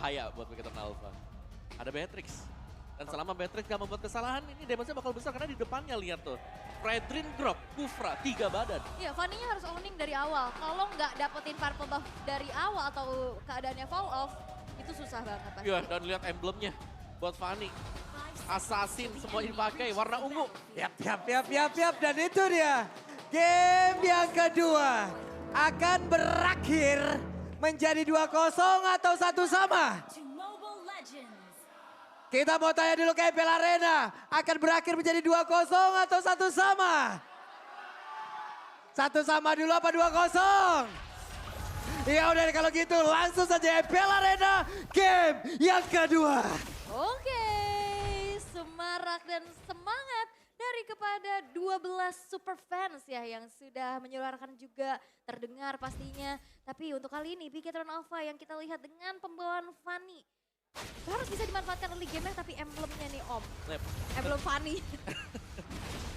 bahaya buat Beacon Alpha. Ada Beatrix. Dan selama Beatrix gak membuat kesalahan, ini damage-nya bakal besar karena di depannya lihat tuh. Fredrin drop, Kufra, 3 badan. Iya, Fanny-nya harus owning dari awal. Kalau nggak dapetin purple buff dari awal atau keadaannya fall off, itu susah banget pasti. Iya, dan lihat emblemnya buat Fanny. Assassin semua dipakai, warna ungu. Yap. Dan itu dia. Game yang kedua akan berakhir menjadi 2-0 atau 1-1. Kita mau tanya dulu ke MPL Arena. Akan berakhir menjadi 2-0 atau 1-1? 1-1 dulu apa 2-0? Ya udah kalau gitu langsung saja MPL Arena game yang kedua. Oke, semarak dan semangat dari kepada 12 super fans ya yang sudah menyuarakan juga terdengar pastinya. Tapi untuk kali ini Beacon Alpha yang kita lihat dengan pembawaan Fanny. Harus bisa dimanfaatkan early game-nya tapi emblemnya nih Om. Yep. Emblem Fanny.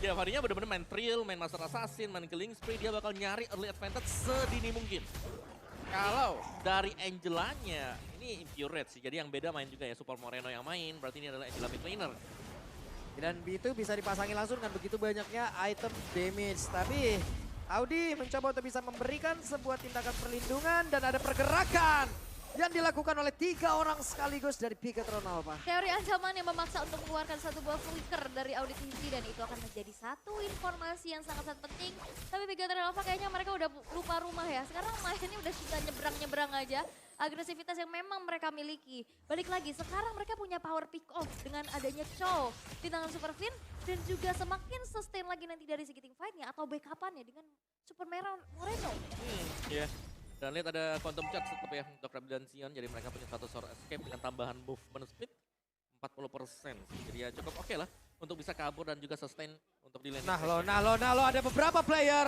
Ya Fanny-nya bener-bener main Trill, main Master Assassin, main Killing Spree. Dia bakal nyari early advantage sedini mungkin. Kalau dari Angelanya, ini Impure Red sih. Jadi yang beda main juga ya, Super Moreno yang main. Berarti ini adalah Angela mid laner. Dan itu bisa dipasangi langsung dengan begitu banyaknya item damage. Tapi Audi mencoba untuk bisa memberikan sebuah tindakan perlindungan dan ada pergerakan yang dilakukan oleh 3 orang sekaligus dari Beacon Alpha. Teori ancaman yang memaksa untuk mengeluarkan satu buah flicker dari Audit TV dan itu akan menjadi satu informasi yang sangat-sangat penting. Tapi Beacon Alpha kayaknya mereka udah lupa rumah ya. Sekarang mainnya udah suka nyebrang-nyebrang aja. Agresivitas yang memang mereka miliki. Balik lagi, sekarang mereka punya power pick off dengan adanya Cho di tangan Super Fin. Dan juga semakin sustain lagi nanti dari segi team fight-nya atau backup-annya dengan Super Moreno. Iya. Dan lihat ada Quantum Charge tetap ya untuk Rebel dan Sion. Jadi mereka punya satu Sword Escape dengan tambahan movement speed 40%. Jadi ya cukup oke lah untuk bisa kabur dan juga sustain untuk di lane. Nah lo ada beberapa player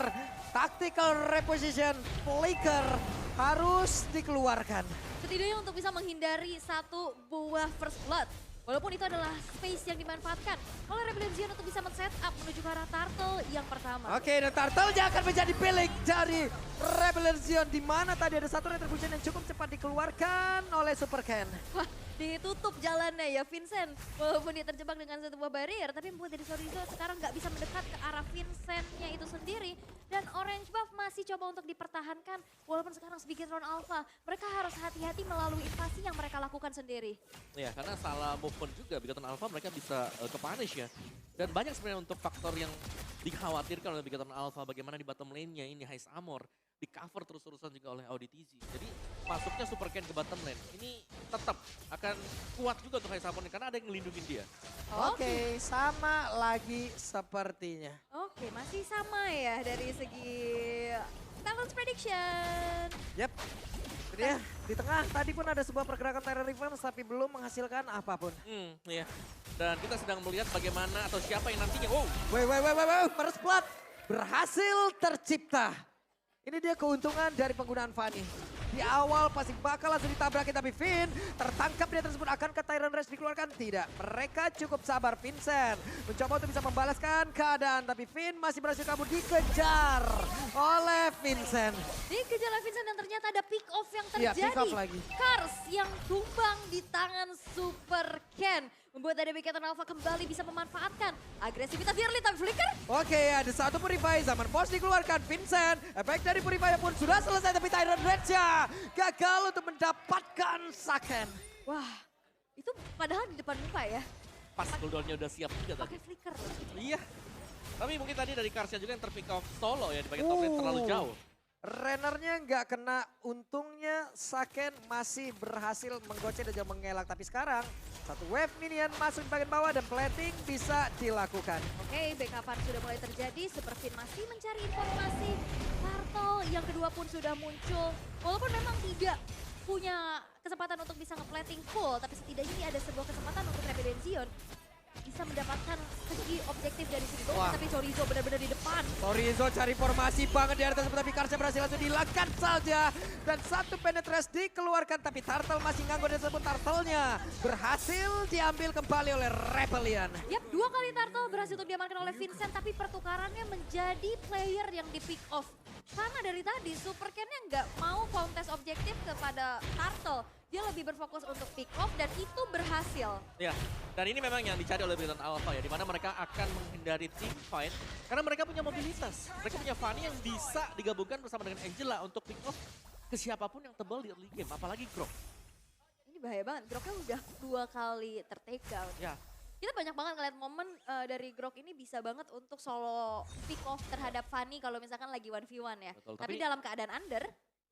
tactical reposition flicker harus dikeluarkan. Setidaknya untuk bisa menghindari satu buah first blood. Walaupun itu adalah space yang dimanfaatkan oleh Rebel Zion untuk bisa men-set up menuju ke arah Turtle yang pertama. Oke, dan Turtle-nya akan menjadi pilih dari Rebel Zion. Di mana tadi ada satu retribution yang cukup cepat dikeluarkan oleh Super Ken. Wah, ditutup jalannya ya Vincent. Walaupun dia terjebak dengan satu buah barrier, tapi membuat dari Sorizo sekarang nggak bisa mendekat ke arah Vincent-nya itu sendiri. Dan Orange Buff masih coba untuk dipertahankan. Walaupun sekarang Beacon Alpha, mereka harus hati-hati melalui invasi yang mereka lakukan sendiri. Ya karena salah movement juga Beacon Alpha mereka bisa ke-punish ya. Dan banyak sebenarnya untuk faktor yang dikhawatirkan oleh Beacon Alpha. Bagaimana di bottom lane-nya ini Heist Armor. Di cover terus-terusan juga oleh Audi TZ. Jadi masuknya Super Ken ke bottom lane. Ini tetap akan kuat juga untuk Heist Armor karena ada yang ngelindungin dia. Oke, sama lagi sepertinya. Oke, masih sama ya dari segi balance prediction. Yap. Itu dia, di tengah tadi pun ada sebuah pergerakan Terror Revenge tapi belum menghasilkan apapun. Iya. Dan kita sedang melihat bagaimana atau siapa yang nantinya. Wow. First blood berhasil tercipta. Ini dia keuntungan dari penggunaan Fanny. Di awal pasti bakal langsung ditabrakin tapi Finn tertangkap dia tersebut. Akankah Tyrant Rage dikeluarkan? Tidak. Mereka cukup sabar. Vincent mencoba untuk bisa membalaskan keadaan tapi Finn masih berhasil kabur, dikejar oleh Vincent. Dikejar oleh Vincent dan ternyata ada pick off yang Iya, terjadi. pick off lagi. Kars yang tumbang di tangan Super Ken. Membuat dari Beacon Alpha kembali bisa memanfaatkan agresivitas Early Time Flicker. Oke, ada satu Purify, zaman bos dikeluarkan Vincent. Efek dari Purify pun sudah selesai tapi Tyrant Rage-nya gagal untuk mendapatkan Saken. Wah, itu padahal di depan muka ya. Pas cooldown-nya udah siap juga tadi. Pakai flicker. Iya. Tapi mungkin tadi dari Karsnya juga yang terpick off solo ya di bagian top lane terlalu jauh. Rennernya nggak kena, untungnya Saken masih berhasil menggocek dan juga mengelak. Tapi sekarang satu wave minion masuk di bagian bawah dan plating bisa dilakukan. Oke, backupan sudah mulai terjadi. Super Fin masih mencari informasi. Turtle yang kedua pun sudah muncul. Walaupun memang tidak punya kesempatan untuk bisa nge-plating full, tapi setidaknya ini ada sebuah kesempatan untuk Rebel Zion bisa mendapatkan segi objektif dari segi goal, tapi Chorizo benar-benar di depan. Chorizo cari formasi banget di atas, tapi Karsnya berhasil langsung dilakukan saja. Dan satu penetrasi dikeluarkan, tapi Turtle masih nganggur dan sebut Turtle-nya berhasil diambil kembali oleh Rebellion. Yap, 2 kali Turtle berhasil untuk diamankan oleh Vincent, tapi pertukarannya menjadi player yang di pick off. Karena dari tadi Super Ken-nya nggak mau contest objektif kepada Turtle. dia lebih berfokus untuk pick off dan itu berhasil. Ya, dan ini memang yang dicari oleh Brilliant Alpha ya, di mana mereka akan menghindari team fight karena mereka punya mobilitas. Mereka punya Fanny yang bisa digabungkan bersama dengan Angela untuk pick off ke siapapun yang tebal di early game, apalagi Grok. Ini bahaya banget, Groknya udah 2 kali ter-take out. Ya, Kita banyak banget ngeliat momen dari Grok ini bisa banget untuk solo pick off terhadap Fanny kalau misalkan lagi 1v1 ya. Betul, Tapi tapi- dalam keadaan under,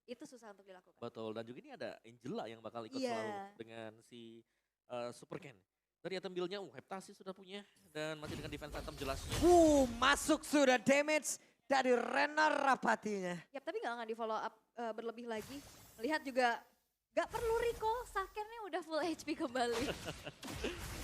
itu susah untuk dilakukan. betul. Dan juga ini ada Angela yang bakal ikut Iya. selalu dengan si Super Ken. Dari item build-nya, Heptasi sudah punya dan masih dengan defense item jelasnya. Masuk sudah damage dari Renner Rapatinya. Yap, tapi nggak akan di follow up berlebih lagi. Lihat juga gak perlu recall, Sakennya udah full HP kembali.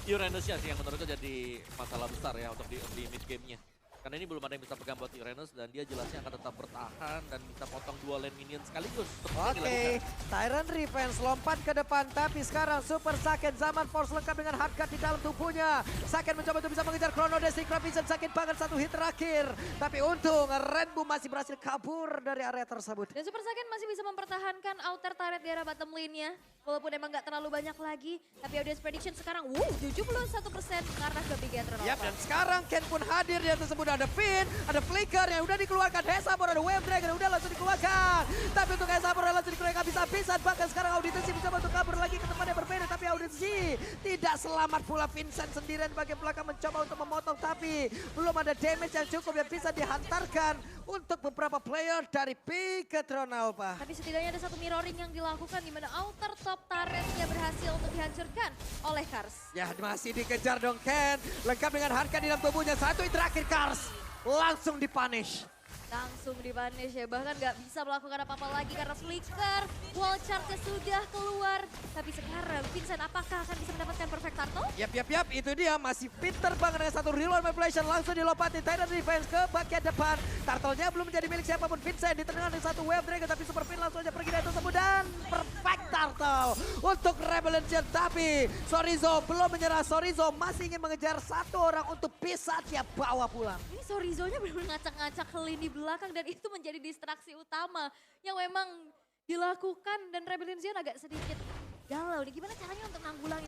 Uranus sih yang menurutku jadi masalah besar ya untuk di mid game-nya. Karena ini belum ada yang bisa pegang buat Uranus dan dia jelasnya akan tetap bertahan dan bisa potong 2 lane minion sekaligus. Seperti yang Oke, dilakukan. Tyrant Revenge lompat ke depan, tapi sekarang Super Saken zaman Force lengkap dengan hardcut di dalam tubuhnya. Saken mencoba untuk bisa mengejar Chrono Destiny Vision, Saken bahkan 1 hit terakhir. Tapi untung Rainbow masih berhasil kabur dari area tersebut. Dan Super Saiyan masih bisa mempertahankan outer turret di arah bottom lane-nya. Walaupun emang gak terlalu banyak lagi. Tapi audience prediction sekarang 71% karena ke Big Eternal. Yap, dan sekarang Ken pun hadir di atas tersebut. Ada Finn, ada Flicker yang udah dikeluarkan. Hesabor, ada Wave Dragon yang udah langsung dikeluarkan. Tapi untuk Hesabor langsung dikeluarkan habis-habisan. Bahkan sekarang Auditensi mencoba untuk kabur lagi ke tempat yang berbeda. Tapi Auditensi tidak selamat pula. Vincent sendirian bagian belakang mencoba untuk memotong. Tapi belum ada damage yang cukup yang bisa dihantarkan untuk beberapa player dari Pegatron Alpha. Tapi setidaknya ada satu mirroring yang dilakukan di mana outer top turretnya berhasil untuk dihancurkan oleh Kars. Ya masih dikejar dong Ken. Lengkap dengan harga di dalam tubuhnya. Satu hit terakhir Kars. Langsung dipunish. Langsung dipunish ya, bahkan gak bisa melakukan apa-apa lagi karena Flicker, wall charge-nya sudah keluar. Tapi sekarang Vincent apakah akan bisa mendapatkan perfect turtle? Yap, itu dia masih pinter banget dengan satu real manipulation langsung dilopati Tyrant Defense ke bagian depan. Turtle-nya belum menjadi milik siapapun. Vincent di tengah dengan satu wave dragon tapi Super Fin langsung aja pergi dari tersebut dan perfect turtle untuk Rebel Legend. Tapi Sorizo belum menyerah, Sorizo masih ingin mengejar satu orang untuk bisa dia bawa pulang. Ini Sorizo-nya benar-benar ngacak-ngacak ke lini belakang dan itu menjadi distraksi utama yang memang dilakukan dan Rebellion Zion agak sedikit galau nih. Gimana caranya untuk nanggulangi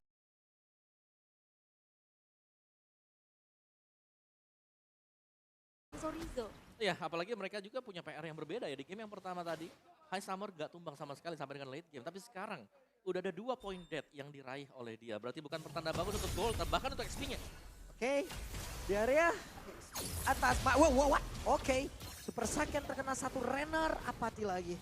Sorizo? Ya, apalagi mereka juga punya PR yang berbeda ya. Di game yang pertama tadi, High Summer gak tumbang sama sekali sampai dengan late game. Tapi sekarang udah ada 2 point dead yang diraih oleh dia. Berarti bukan pertanda bagus untuk gold, bahkan untuk XP-nya. Oke, di area atas. What? Oke, Super Saiyan terkena satu Renner Apati lagi.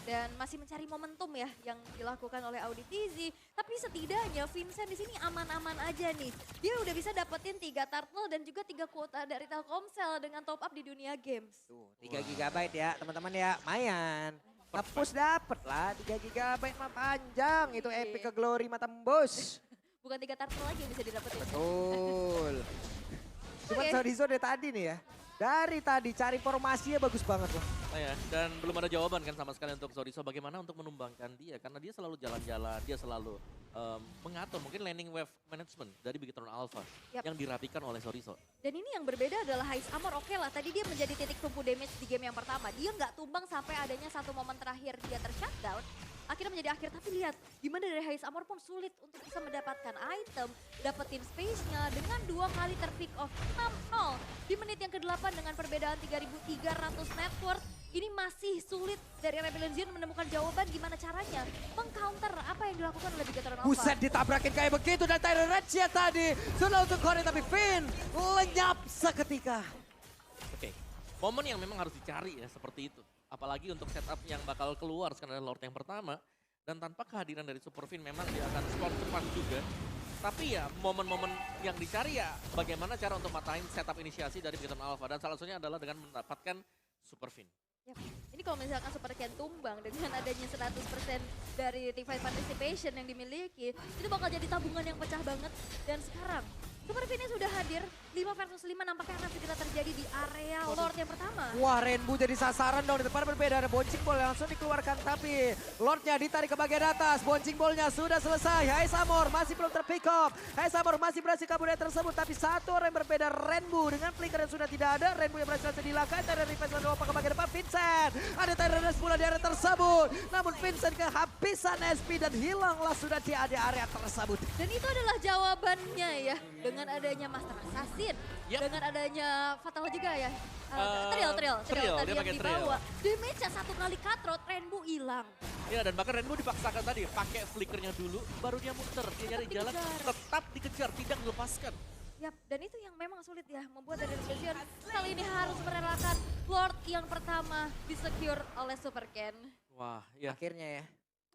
Dan masih mencari momentum ya yang dilakukan oleh Audi TZ. Tapi setidaknya Vincent di sini aman-aman aja nih. Dia udah bisa dapetin 3 turtle dan juga 3 kuota dari Telkomsel dengan top up di dunia games. Tuh, 3 GB ya teman-teman ya, lumayan. Nge-push dapet lah, 3 GB mah panjang. Itu epic ke glory mah tembus. Bukan 3 turtle lagi yang bisa didapetin. Betul. Cuman Oke. Sorizo dari tadi nih ya. Dari tadi cari formasinya bagus banget loh. Nah ya, dan belum ada jawaban kan sama sekali untuk Sorizo bagaimana untuk menumbangkan dia. Karena dia selalu jalan-jalan, dia selalu mengatur mungkin landing wave management dari Bigetron Alpha Yap. yang dirapikan oleh Sorizo. Dan ini yang berbeda adalah High Armor. Oke lah, tadi dia menjadi titik tumpu damage di game yang pertama. Dia nggak tumbang sampai adanya satu momen terakhir dia ter-shutdown. Akhirnya menjadi akhir, tapi lihat gimana dari High Armor pun sulit untuk bisa mendapatkan item, dapetin space-nya dengan 2 kali ter-pick off 6-0 di menit yang ke-8 dengan perbedaan 3.300 net worth. Ini masih sulit dari Rebellion Zion menemukan jawaban gimana caranya meng-counter apa yang dilakukan oleh Bigetron Alpha. Buset ditabrakin kayak begitu dan Tyrant Regia tadi. Sudah untuk Kore tapi Finn lenyap seketika. Oke, momen yang memang harus dicari ya seperti itu. Apalagi untuk setup yang bakal keluar sekarang Lord yang pertama. Dan tanpa kehadiran dari Super Fin memang dia akan spawn cepat juga. Tapi ya momen-momen yang dicari ya bagaimana cara untuk matahin setup inisiasi dari Bigetron Alpha. Dan salah satunya adalah dengan mendapatkan Super Fin. Yap. Ini kalau misalkan Super Ken tumbang dengan adanya 100% dari Divine Participation yang dimiliki, itu bakal jadi tabungan yang pecah banget. Dan sekarang Super Fin sudah hadir 5 versus 5 nampaknya akan segera terjadi di area Lord yang pertama. Wah, Rainbow jadi sasaran dong. Di depan berbeda, ada bouncing ball yang langsung dikeluarkan. Tapi Lordnya ditarik ke bagian atas. Bouncing ballnya sudah selesai. Hai Samor masih belum terpick up. Hai Samor masih berhasil kabur dari tersebut. Tapi satu orang yang berbeda, Rainbow. Dengan flicker yang sudah tidak ada. Rainbow yang berhasil dilakukan. Tyrant Defense menolong ke bagian depan. Vincent. Ada Tyrant pula di area tersebut. Namun Vincent kehabisan SP dan hilanglah sudah di area tersebut. Dan itu adalah jawabannya ya. Dengan adanya Master Assassin. Yep. Dengan adanya Fatal juga ya. Trill, Trill tadi dia yang pakai dibawa. Damage-nya satu kali cutthroat, Rainbow hilang. Ya, dan bahkan Rainbow dipaksakan tadi pakai flickernya dulu, baru dia muter, dia nyari jalan, dikejar. tetap dikejar, tidak melepaskan. Yap, dan itu yang memang sulit ya. Membuat dari Vision kali ini harus merelakan Lord yang pertama disecure oleh Super Ken. Wah, ya. Akhirnya ya.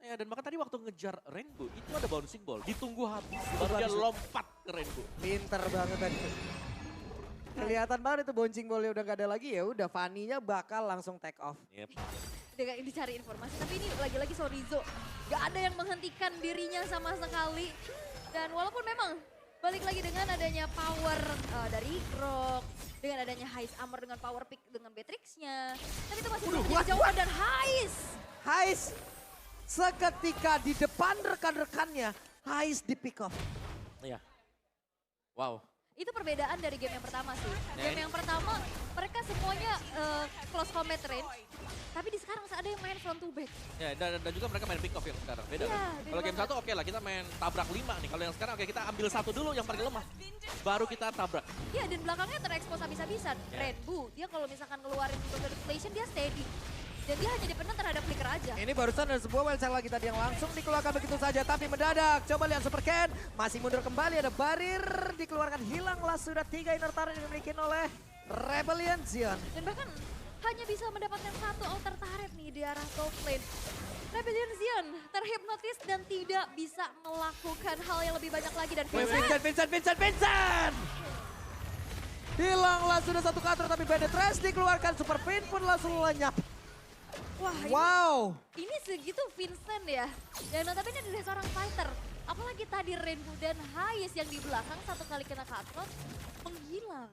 Ya, dan bahkan tadi waktu ngejar Rainbow, itu ada bouncing ball, ditunggu habis, baru dia lompat ke Rainbow. Pinter banget tadi. Kelihatan banget itu bouncing ballnya udah gak ada lagi ya. Udah Fanny-nya bakal langsung take off. Yep. Dengan dicari informasi, tapi ini lagi-lagi Sorizo. Gak ada yang menghentikan dirinya sama sekali. Dan walaupun memang balik lagi dengan adanya power dari Grok, dengan adanya Heist Armor dengan power pick dengan Beatrix-nya. Tapi itu masih belum menjadi jawaban dan Heist. Heist seketika di depan rekan-rekannya, Heist di pick off. Iya. Wow. Itu perbedaan dari game yang pertama sih. Ya, Game yang pertama mereka semuanya close combat range. Tapi di sekarang ada yang main front to back. Ya, dan juga mereka main pick off yang sekarang, beda Iya, kan? beda Kalau game banget. 1 oke lah, kita main tabrak 5 nih. Kalau yang sekarang oke, kita ambil satu dulu yang paling lemah. Baru kita tabrak. Iya, dan belakangnya terekspos habis-habisan. Ya. Rainbow, dia kalau misalkan ngeluarin deflation dia steady. Dan dia hanya dependen terhadap flicker aja. Ini barusan ada sebuah wild shot lagi tadi yang langsung dikeluarkan begitu saja. Tapi mendadak, coba lihat Super Ken. Masih mundur kembali, ada barir dikeluarkan. Hilanglah sudah 3 inner turret yang dimiliki oleh Rebellion Zion. Dan bahkan hanya bisa mendapatkan satu outer turret nih di arah top lane. Rebellion Zion terhipnotis dan tidak bisa melakukan hal yang lebih banyak lagi. Dan Vincent! Hilanglah sudah satu counter tapi Bandit Trash dikeluarkan. Super Fin pun langsung lenyap. wah Wow. ini segitu Vincent ya. Dan notabene dari seorang fighter. Apalagi tadi Rainbow dan Hayes yang di belakang satu kali kena cutthroat menghilang.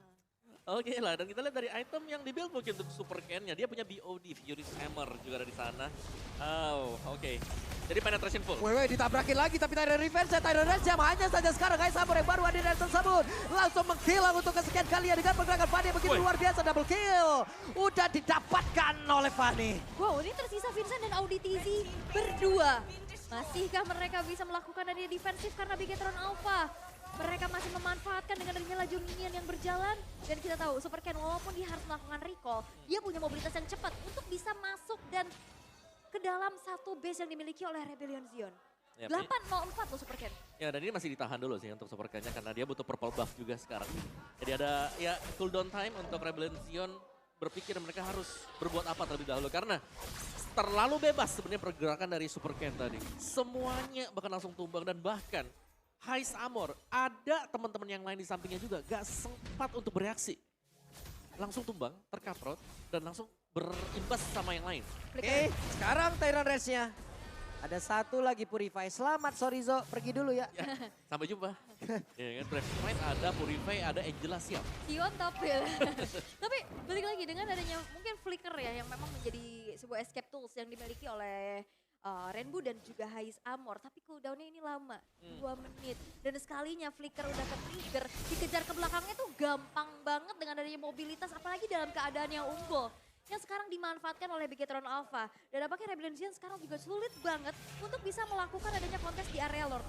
Oke lah, dan kita lihat dari item yang di-build mungkin untuk Super Ken-nya. Dia punya BOD, Furious Hammer juga ada di sana. Oh, oke. Jadi penetration full. Wewe ditabrakin lagi tapi Tyrant Revenge dan Tyrant Revenge hanya saja sekarang guys Samur yang baru hadir dari tersebut. Langsung menghilang untuk kesekian kalinya dengan pergerakan Fanny begitu Woi. luar biasa double kill. Udah didapatkan oleh Fanny. Wow, ini tersisa Vincent dan Audi TZ berdua. Masihkah mereka bisa melakukan adanya defensif karena Bigetron Alpha? Mereka masih memanfaatkan dengan adanya laju minion yang berjalan. Dan kita tahu Super Ken walaupun dia harus melakukan recall, dia punya mobilitas yang cepat untuk bisa masuk dan ke dalam satu base yang dimiliki oleh Rebellion Zion. Ya, 804 loh Super Ken. Ya, dan ini masih ditahan dulu sih untuk Super Ken-nya karena dia butuh purple buff juga sekarang. Jadi ada ya cooldown time untuk Rebellion Zion berpikir mereka harus berbuat apa terlebih dahulu karena terlalu bebas sebenarnya pergerakan dari Super Ken tadi. Semuanya bahkan langsung tumbang dan bahkan Heist Armor, ada teman-teman yang lain di sampingnya juga gak sempat untuk bereaksi. Langsung tumbang, terkaprot, dan langsung berimbas sama yang lain. Oke, sekarang Tyrant Rage-nya. Ada satu lagi Purify. Selamat Sorizo, pergi dulu ya. Ya, sampai jumpa. Ya kan, Brave Smite ada, Purify ada, Angela siap. Sion top ya. Tapi balik lagi dengan adanya mungkin flicker ya yang memang menjadi sebuah escape tools yang dimiliki oleh Rainbow dan juga Heist Armor. Tapi cooldownnya ini lama, 2 menit. Dan sekalinya flicker udah ke-trigger, dikejar ke belakangnya tuh gampang banget dengan adanya mobilitas apalagi dalam keadaan yang unggul. Yang sekarang dimanfaatkan oleh Bigetron Alpha. Dan apakah Rebellion Zion sekarang juga sulit banget untuk bisa melakukan adanya kontes di area Lord.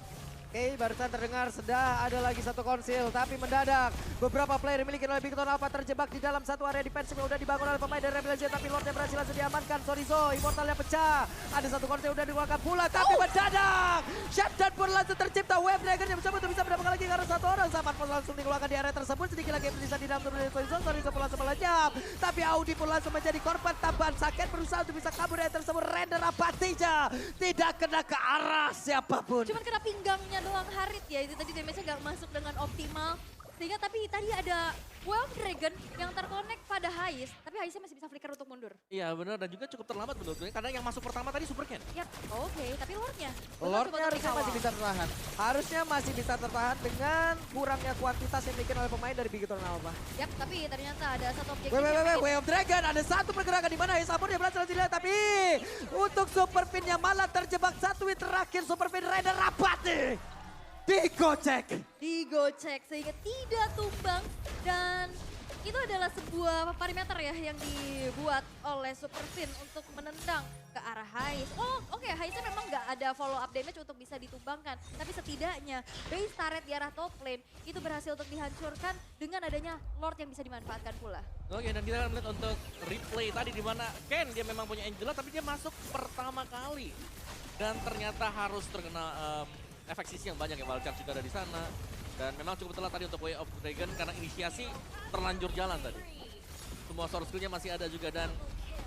Oke, barusan terdengar sudah ada lagi satu konsil. Tapi mendadak beberapa player dimiliki oleh Bigetron Alpha terjebak di dalam satu area defensif yang udah dibangun oleh pemain dari Rebellion Zion. Tapi Lordnya berhasil langsung diamankan. Sorizo, Immortalnya pecah. Ada satu konsil udah dikeluarkan pula. Tapi mendadak shutdown pun langsung tercipta. Wave Dragon yang mencoba untuk bisa mendapatkan lagi karena satu orang. Zaman pun langsung dikeluarkan di area tersebut. Sedikit lagi bisa di dalam tubuh dari Sorizo. Sorizo pun langsung melenyap. Tapi Audi pun langsung menjadi korban tambahan. Saken berusaha untuk bisa kabur dari tersebut. Render apatinya tidak kena ke arah siapapun. Cuman kena pinggangnya doang Harit ya. Itu tadi damage-nya gak masuk dengan optimal. Sehingga tapi tadi ada Wild Dragon yang terkonek pada Hais, tapi Haisnya masih bisa flicker untuk mundur. Iya benar dan juga cukup terlambat menurut gue karena yang masuk pertama tadi Super Ken. Yap, oke. Tapi Lordnya? Lordnya harusnya masih bisa tertahan. Harusnya masih bisa tertahan dengan kurangnya kuantitas yang dimiliki oleh pemain dari Bigetron Alpha. Yap, tapi ternyata ada satu objektif Way of Dragon, ada satu pergerakan di mana Ace Amor dia berhasil dilihat, tapi untuk Super Fin-nya malah terjebak satu hit terakhir. Super Fin Raider Rapati digocek. digocek sehingga tidak tumbang dan itu adalah sebuah parameter ya yang dibuat oleh Super Fin untuk menendang ke arah Hais. Oh oke, Haisnya memang nggak ada follow up damage untuk bisa ditumbangkan. Tapi setidaknya base turret di arah top lane itu berhasil untuk dihancurkan dengan adanya Lord yang bisa dimanfaatkan pula. Oke dan kita akan melihat untuk replay tadi di mana Ken dia memang punya Angela tapi dia masuk pertama kali. Dan ternyata harus terkena efek sisi yang banyak ya, Wild Charge juga ada di sana. Dan memang cukup telat tadi untuk Way of Dragon karena inisiasi terlanjur jalan tadi. Semua source skill-nya masih ada juga dan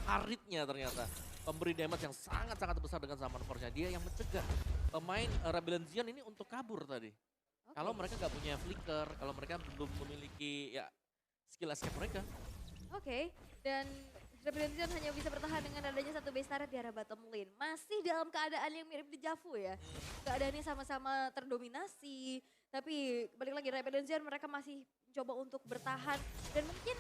Haritnya ternyata pemberi damage yang sangat-sangat besar dengan Zaman Force-nya. Dia yang mencegah pemain Rebellion Zion ini untuk kabur tadi. Kalau mereka nggak punya flicker, kalau mereka belum memiliki ya skill escape mereka. Oke, dan Rebellion Zion hanya bisa bertahan dengan adanya satu base turret di arah bottom lane. Masih dalam keadaan yang mirip Deja Vu ya. Keadaannya sama-sama terdominasi. Tapi balik lagi Rebellion Zion mereka masih coba untuk bertahan. Dan mungkin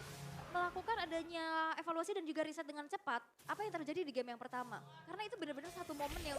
melakukan adanya evaluasi dan juga riset dengan cepat. Apa yang terjadi di game yang pertama. Karena itu benar-benar satu momen yang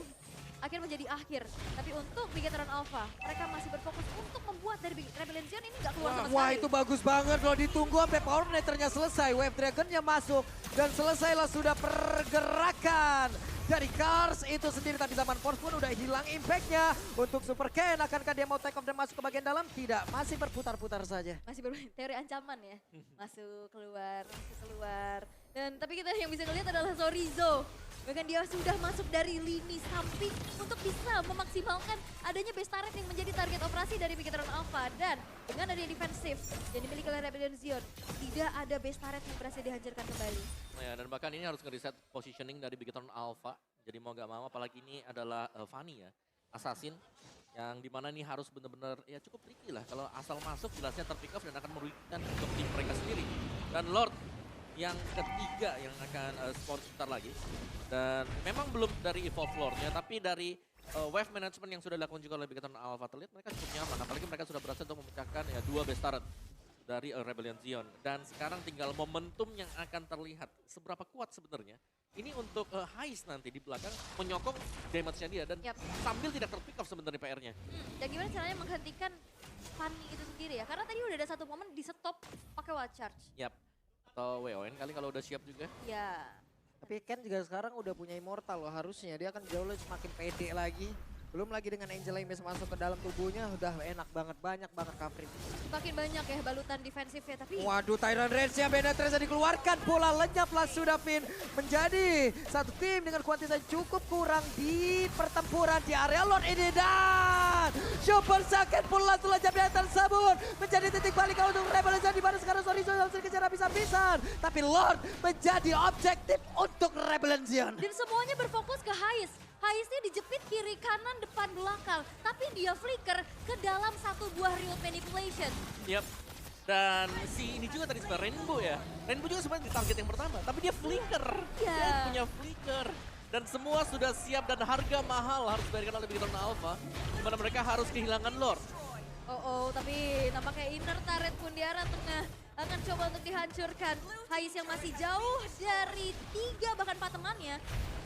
akhirnya menjadi akhir. Tapi untuk Bigetron Alpha, mereka masih berfokus untuk membuat dari Rebellion Zion ini nggak keluar sama sekali. Wah itu bagus banget kalau ditunggu sampai Power Nethernya selesai. Wave Dragonnya masuk dan selesailah sudah pergerakan dari Cars itu sendiri. Tapi Zaman Force pun udah hilang impactnya. Untuk Super Ken, akankah dia mau take off dan masuk ke bagian dalam? Tidak, masih berputar-putar saja. Masih bermain teori ancaman ya. Masuk, keluar, masuk, keluar. Dan tapi kita yang bisa ngelihat adalah Zorizo. Bahkan dia sudah masuk dari lini samping untuk bisa memaksimalkan adanya base turret yang menjadi target operasi dari Bigetron Alpha. Dan dengan adanya defensif yang dimiliki oleh Rebellion Zion, tidak ada base turret yang berhasil dihancurkan kembali. Nah, ya, dan bahkan ini harus nge-reset positioning dari Bigetron Alpha. Jadi mau gak mau apalagi ini adalah Fanny ya, Assassin. Yang dimana ini harus benar-benar ya cukup tricky lah. Kalau asal masuk jelasnya terpick off dan akan merugikan untuk tim mereka sendiri. Dan Lord yang ketiga yang akan spawn sebentar lagi. Dan memang belum dari evolve Lord-nya, tapi dari wave management yang sudah dilakukan juga oleh Bigetron Alpha. Terlihat mereka cukup nyaman, apalagi mereka sudah berhasil untuk memecahkan ya 2 base turret dari Rebellion Zion. Dan sekarang tinggal momentum yang akan terlihat seberapa kuat sebenarnya. Ini untuk Hais nanti di belakang menyokong damage-nya dia dan sambil tidak terpick off sebenarnya PR-nya. Dan gimana caranya menghentikan Fanny itu sendiri ya? Karena tadi udah ada satu momen di stop pakai wild charge. Yap. Atau WON kali kalau udah siap juga. Ya. Tapi Ken juga sekarang udah punya Immortal loh, harusnya dia akan jauh lebih semakin pede lagi. Belum lagi dengan Angela yang bisa masuk ke dalam tubuhnya, udah enak banget, banyak banget coverage. Semakin banyak ya balutan defensifnya, tapi Waduh, Tyrant Rage-nya Benetreza dikeluarkan, bola lenyaplah sudah Fin. Menjadi satu tim dengan kuantitas yang cukup kurang di pertempuran di area Lord ini. Dan Super sakit pula lenyapnya tersebut. Menjadi titik balik untuk Rebellion di mana sekarang Zorizo harus dikejar habis-habisan. Tapi Lord menjadi objektif untuk Rebellion. dan semuanya berfokus ke Hais. Haisnya dijepit kiri, kanan, depan, belakang. Tapi dia flicker ke dalam satu buah real manipulation. Yap. Dan si ini juga tadi sebenarnya Rainbow ya. Rainbow juga sebenarnya di target yang pertama, tapi dia flicker. Iya. Dia punya flicker. Dan semua sudah siap dan harga mahal harus dibayarkan oleh Bigetron Alpha. Di mana mereka harus kehilangan Lord. Tapi nampaknya inner turret pun di arah tengah akan coba untuk dihancurkan. Hais yang masih jauh dari 3 bahkan 4 temannya.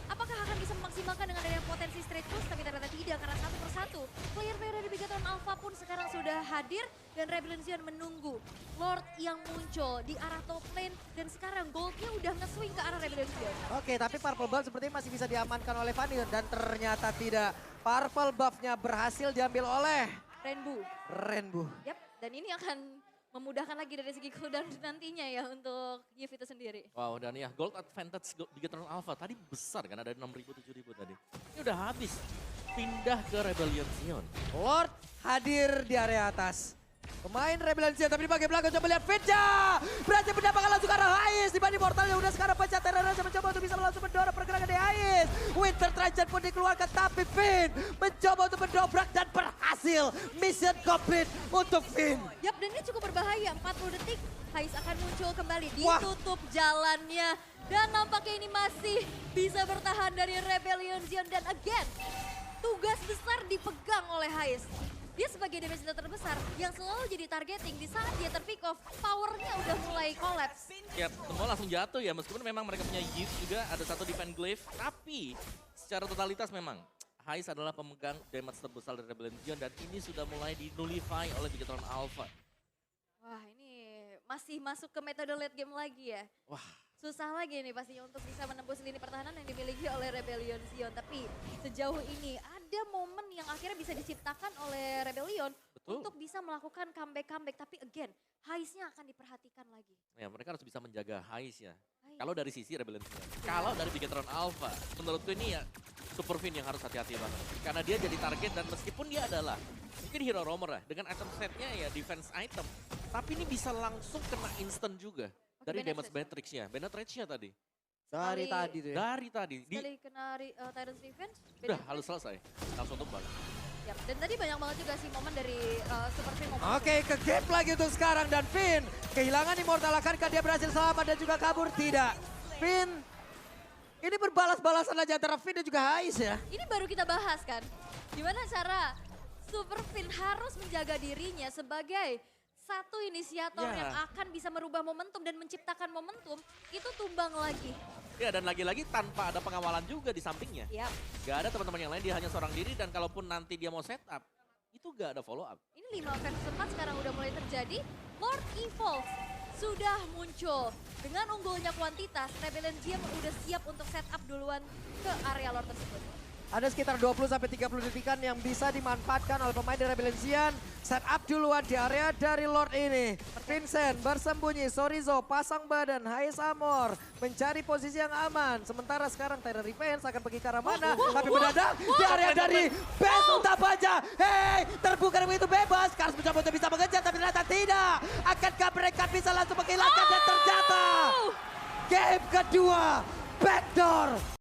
Apakah akan bisa memaksimalkan dengan adanya potensi straight push? Tapi ternyata tidak karena satu persatu. Player-player dari Bigetron Alpha pun sekarang sudah hadir. Dan Rebellion Zion menunggu Lord yang muncul di arah top lane. Dan sekarang goldnya udah nge-swing ke arah Rebellion Zion. Oke, tapi Purple Buff sepertinya masih bisa diamankan oleh Fanny. Dan ternyata tidak. Purple Buff-nya berhasil diambil oleh Rainbow. Yap, dan ini akan memudahkan lagi dari segi cooldown nantinya ya untuk Yves itu sendiri. Wow, dan ya gold advantage Bigetron Alpha tadi besar kan, ada 6.000, 7.000 tadi. Ini udah habis, pindah ke Rebellion Zion. Lord hadir di area atas. Pemain Rebellion tapi di bagian belakang coba lihat Fitja. Berhasil mendapatkan langsung ke arah Hais. Dibanding Mortal yang udah sekarang pecah. Terrornya mencoba untuk bisa langsung mendorong pergerakan di Hais. Winter Trajan pun dikeluarkan tapi Finn mencoba untuk mendobrak dan berhasil. Mission complete untuk Finn. Yap, dan ini cukup berbahaya. 40 detik, Hais akan muncul kembali. Wah. Ditutup jalannya. Dan nampaknya ini masih bisa bertahan dari Rebellion Zion. Dan again, tugas besar dipegang oleh Hais. Dia sebagai damage dealer terbesar yang selalu jadi targeting di saat dia terpick off, powernya udah mulai collapse. Ya, semua langsung jatuh ya, meskipun memang mereka punya Yield juga, ada satu defend glaive, tapi secara totalitas memang Hais adalah pemegang damage terbesar dari Rebellion Zion dan ini sudah mulai di-nullify oleh Bigetron Alpha. Wah, ini masih masuk ke metode late game lagi ya. Wah, Susah lagi nih pastinya untuk bisa menembus lini pertahanan yang dimiliki oleh Rebellion Zion. Tapi sejauh ini ada momen yang akhirnya bisa diciptakan oleh Rebellion betul. untuk bisa melakukan comeback. Tapi again, Hais-nya akan diperhatikan lagi. Ya, mereka harus bisa menjaga Hais ya. Hais. Kalau dari sisi Rebellion Zion. Kalau dari Bigetron Alpha, menurutku ini ya Super Finn yang harus hati-hati banget. Karena dia jadi target dan meskipun dia adalah mungkin hero roamer lah. Dengan item setnya ya defense item. Tapi ini bisa langsung kena instant juga. Dari damage Matrix-nya, Benetrage-nya tadi. Dari tadi tuh ya. Dari tadi. Sekali kena Tyrant's Revenge. Udah halus selesai. Langsung tumbang. Ya, dan tadi banyak banget juga sih momen dari Super Finn. Oke, ke gap lagi untuk sekarang dan Finn kehilangan Immortal. Akankah dia berhasil selamat dan juga kabur? Tidak. Finn, ini berbalas-balasan aja antara Finn dan juga Hais ya. Ini baru kita bahas kan, gimana cara Super Finn harus menjaga dirinya sebagai satu inisiator Ya. yang akan bisa merubah momentum dan menciptakan momentum, itu tumbang lagi. Ya dan lagi-lagi tanpa ada pengawalan juga di sampingnya. Ya, Gak ada teman-teman yang lain, dia hanya seorang diri dan kalaupun nanti dia mau setup, itu gak ada follow up. ini 5 versus 4 sekarang udah mulai terjadi. Lord Evolve sudah muncul. Dengan unggulnya kuantitas, Rebellion Zion udah siap untuk setup duluan ke area Lord tersebut. Ada sekitar 20-30 detikan yang bisa dimanfaatkan oleh pemain dari Rebellion Zion. Set up duluan di area dari Lord ini. Vincent bersembunyi, Sorizo pasang badan, Hais Amor mencari posisi yang aman. Sementara sekarang Tyrant Revenge akan pergi ke arah mana. Tapi mendadak di area dari Best Utabaja. Hei, terbuka begitu bebas. Kars mencoba untuk bisa mengejar tapi ternyata tidak. Akankah mereka bisa langsung menghilangkan dan ternyata game kedua backdoor